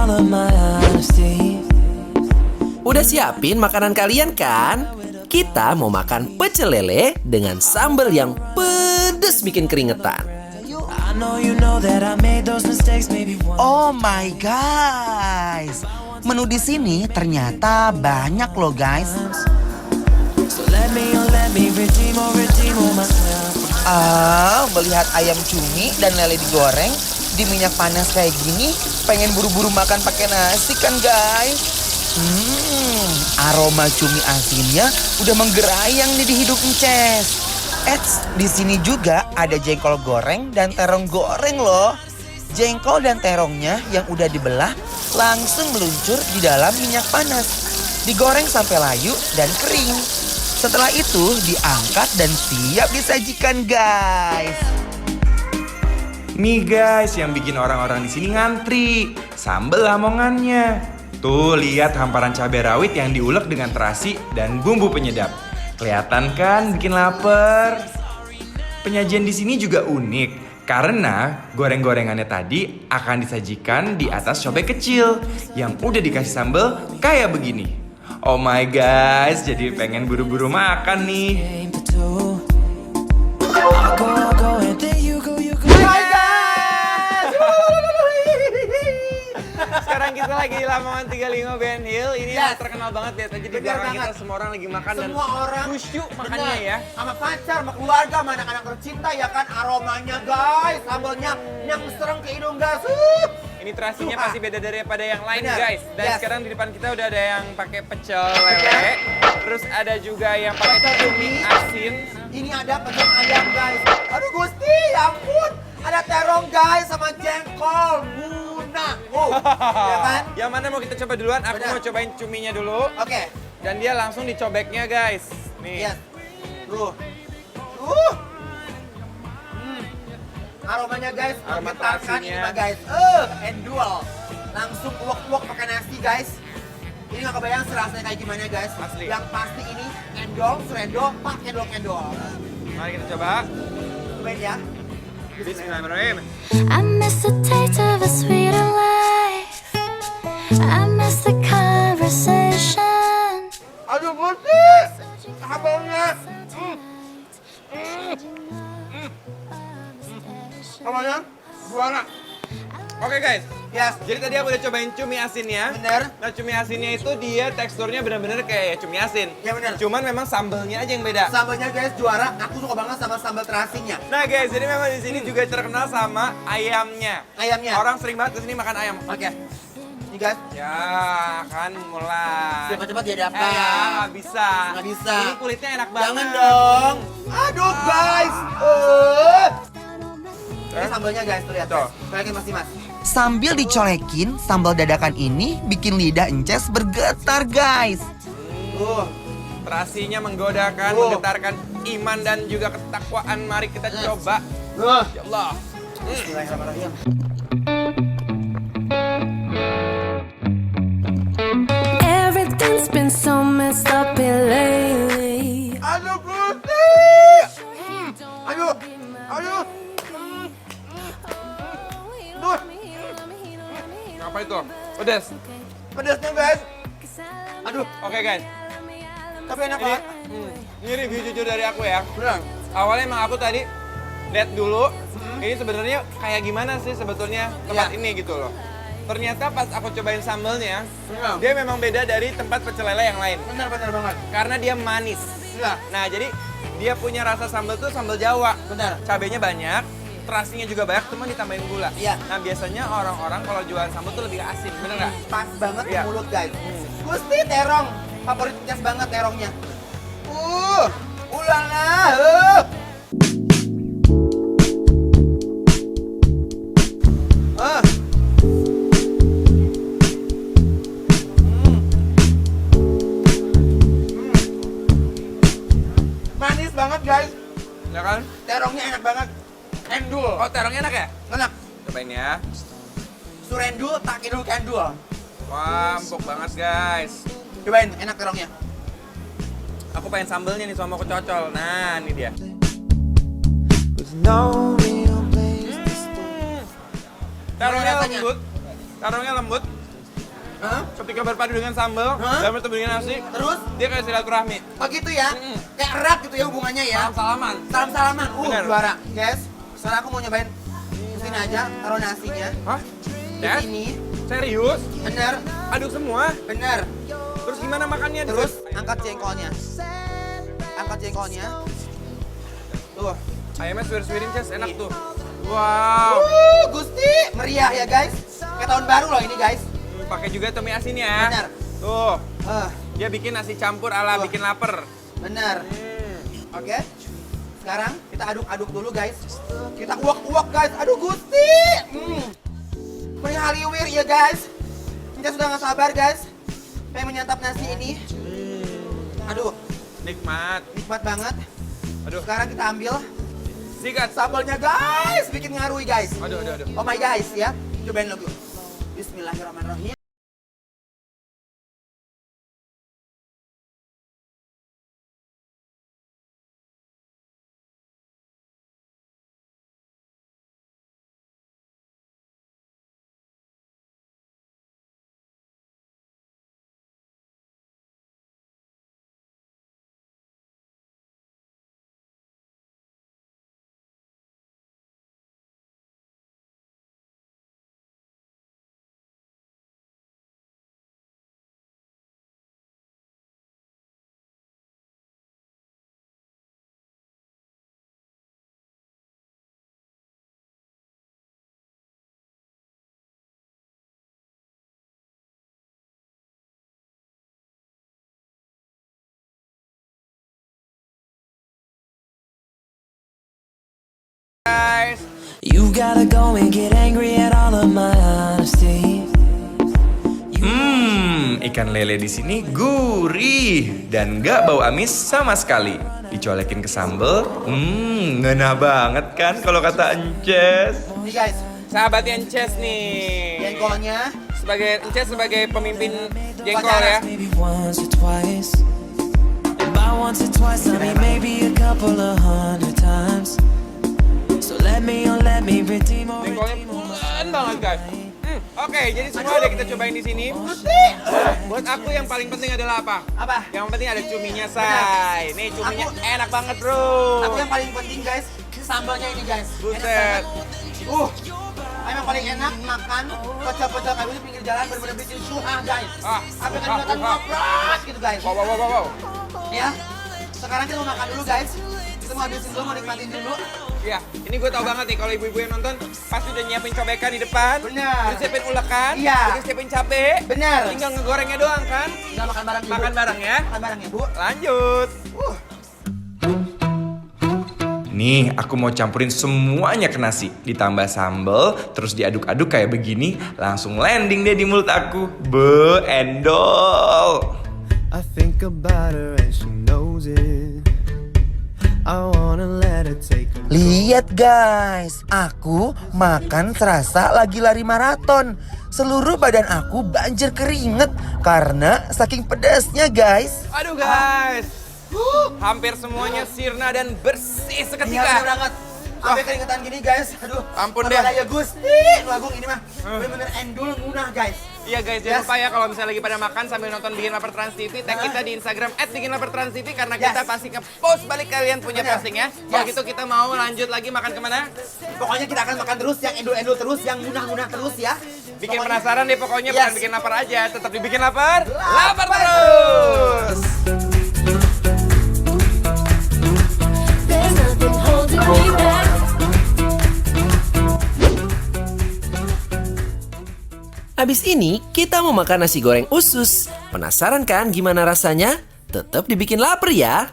all of my honesty. Udah siapin makanan kalian kan? Kita mau makan pecel lele dengan sambal yang pedes bikin keringetan. I know that I made those mistakes maybe once. Oh my guys, menu di sini ternyata banyak loh guys. So let me redeem myself. Melihat ayam cumi dan lele digoreng di minyak panas kayak gini, pengen buru-buru makan pakai nasi kan guys. Aroma cumi asinnya udah menggerayang nih di hidung Ences. Di sini juga ada jengkol goreng dan terong goreng loh. Jengkol dan terongnya yang udah dibelah langsung meluncur di dalam minyak panas. Digoreng sampai layu dan kering. Setelah itu diangkat dan siap disajikan guys. Nih guys, yang bikin orang-orang di sini ngantri, sambal lamongannya. Tuh, lihat hamparan cabai rawit yang diulek dengan terasi dan bumbu penyedap. Kelihatan kan bikin lapar. Penyajian di sini juga unik karena goreng-gorengannya tadi akan disajikan di atas cobek kecil yang udah dikasih sambal kayak begini. Oh my guys, jadi pengen buru-buru makan nih. Aim to do. I go, and there you go. Sekarang kita lagi di Lamongan 35 Ben Hill. Ini terkenal banget, lihat aja di belakang kita semua orang lagi makan dan orang khusyuk makannya ya. Sama pacar, sama keluarga, sama anak-anak tercinta ya kan, aromanya guys, sambalnya yang serang ke hidung guys. Ini terasinya pasti beda daripada yang lain Bener. guys. Dan Yes. sekarang di depan kita udah ada yang pakai pecel lele. Terus ada juga yang pakai cumi asin. Ini ada pecel ayam guys. Aduh Gusti, ya ampun. Ada terong guys sama jengkol. Munah. Ya kan? Yang mana mau kita coba duluan? Aku Bener. mau cobain cuminya dulu. Oke. Dan dia langsung dicobeknya guys. Nih. Yes. Aromanya guys, Aroma menggetarkan terasinya. ini mah guys. Endul. Langsung uak-uak pakai nasi guys. Ini gak kebayang serasanya kayak gimana guys. Asli. Yang pasti ini endol, serendol, pak endol. Mari kita coba. Cobain ya. Bismillahirrahmanirrahim. I miss the taste of a sweeter life. I miss the conversation. Aduh Gusti, sambalnya. Sambalnya juara. Oke guys. Yes. Jadi tadi aku udah cobain cumi asinnya. Bener. Nah cumi asinnya itu dia teksturnya benar-benar kayak cumi asin. Ya bener. Cuman memang sambalnya aja yang beda. Sambalnya guys juara. Aku suka banget sama sambal terasinya. Nah guys, jadi memang di sini juga terkenal sama ayamnya. Ayamnya. Orang sering banget kesini makan ayam. Oke. Ini guys. Ya kan mulai. Cepat-cepat jadi apa? Ya nggak bisa. Nggak bisa. Ini kulitnya enak banget. Jangan dong. Aduh guys. Ini sambalnya guys, tuh lihat. Tuh. Colekin Mas Dimas. Sambil dicolekin, sambal dadakan ini bikin lidah Ences bergetar guys. Terasinya menggodakan, menggetarkan iman dan juga ketakwaan. Mari kita coba. Ya Allah. Bismillahirrahmanirrahim. Everything's been so messed up here lately. Aduh Gusti. Aduh. Aduh. Apa itu? Pedas. Pedasnya guys. Aduh. Oke guys. Tapi enak Ini, banget. ini review jujur dari aku ya. Bener. Awalnya emang aku tadi lihat dulu, ini sebenarnya kayak gimana sih sebetulnya tempat Iya. ini gitu loh. Ternyata pas aku cobain sambelnya, Iya. dia memang beda dari tempat pecel lele yang lain. Bener banget. Karena dia manis. Iya. Nah jadi dia punya rasa sambal tuh sambal Jawa. Bener. Cabenya banyak, terasinya juga banyak, cuma ditambahin gula. Iya. Nah biasanya orang-orang kalau jualan sambal tuh lebih asin, bener nggak? Pas banget Iya. di mulut guys. Gusti terong. Favorit Ences banget terongnya. Ulala. Manis banget guys. Ya kan? Terongnya enak banget. Endul. Oh terongnya enak ya? Enak. Cobain ya. Surendul tak kidul kendul. Wah, empuk banget guys. Cobain, enak terongnya. Aku pengen sambelnya nih sama kecocol. Nah, ini dia. With no real place to stay. Terongnya rasanya? lembut. Terongnya lembut. ketika berpadu dengan sambal dan bertemu dengan nasi, Terus? dia kayak silaturahmi. Oh gitu ya? Kayak erat gitu ya hubungannya ya? Salam-salaman. Salam-salaman. Bener. Juara. Guys, sekarang aku mau nyobain. Sini aja, taruh nasinya. Hah? Di Yes? sini. Serius? Bener, Aduk semua? bener. Terus gimana makannya? Terus angkat jengkolnya. Angkat jengkolnya. Tuh. Ayamnya suwir-suwirin, Ces. Enak tuh. Wow. Gusti, meriah ya guys. Kayak tahun baru loh ini guys. Pakai juga tomi asin ya. Benar. Tuh. Eh, Dia bikin nasi campur ala Wah. bikin lapar. bener. Oke. Sekarang kita aduk-aduk dulu guys. Kita uak-uak guys. Aduh Gusti. Meriah haliwir ya guys. Kita sudah nggak sabar guys. Pengen menyantap nasi ini. Aduh, Nikmat. nikmat banget. Aduh. Sekarang kita ambil Sikat. sambalnya guys. Bikin ngarui guys. Aduh. Oh my guys ya. Cobain dulu. Bismillahirrahmanirrahim. Guys. You gotta go and get angry at all of my honesty. Ikan lele di sini gurih dan nggak bau amis sama sekali. Dicolekin ke sambal, ngena banget kan kalau kata Ences. Nih guys, Sahabatnya Ences nih. jengkolnya. Sebagai Ences sebagai pemimpin jengkol Pacaran. ya. Maybe once or twice. And by once or twice, I mean maybe a couple of 100 times. So let me redeem or Jengkolnya pulen banget guys. Oke, jadi semua ada kita cobain di sini. Buat aku yang paling penting adalah apa? Apa? Yang penting ada cuminya, say. Nih cuminya enak banget, bro. Aku yang paling penting guys, sambalnya ini guys. Buset. Enak banget. Emang paling enak makan pecel-pecel kayak gini pinggir jalan bener-bener bikin suha guys. Apa kan ingatan ngopras gitu guys. Wow. Ya. Sekarang kita mau makan dulu guys. Kita mau habisin dulu, mau nikmatin dulu. Ya, ini gue tau banget nih kalau ibu-ibu yang nonton pasti udah nyiapin cobekan di depan. Bener. Udah siapin ulekan. Iya. Udah siapin cabe. Bener. Tinggal ngegorengnya doang kan. Tinggal makan bareng Ibu. Makan bareng ya. Makan bareng ya Bu. Lanjut. Nih, aku mau campurin semuanya ke nasi. Ditambah sambal, terus diaduk-aduk kayak begini. Langsung landing deh di mulut aku. Endol. I think about her and she knows it. I wanna let her take a Lihat guys, aku makan serasa lagi lari maraton. Seluruh badan aku banjir keringet karena saking pedasnya guys. Aduh guys. Hampir semuanya sirna dan bersih Iya bener seketika. banget. Sampai keringetan gini guys. Aduh. Ampun apa deh. daya Gusti. Lagung ini mah bener-bener endul munah guys. Iya guys, jangan lupa ya kalau misalnya lagi pada makan sambil nonton Bikin Lapar Trans TV, tag kita di Instagram @bikinlapartransTV karena kita pasti nge-post balik kalian punya Bener. posting ya. Kalau Yes. gitu kita mau lanjut lagi makan kemana? Pokoknya kita akan makan terus, yang endul-endul terus, yang munah-munah terus ya. Bikin Pokoknya- penasaran deh pokoknya, Yes. bukan bikin lapar aja. Tetap dibikin lapar, lapar terus! There's nothing holding me back. Abis ini, kita mau makan nasi goreng usus. Penasaran kan gimana rasanya? Tetap dibikin lapar ya.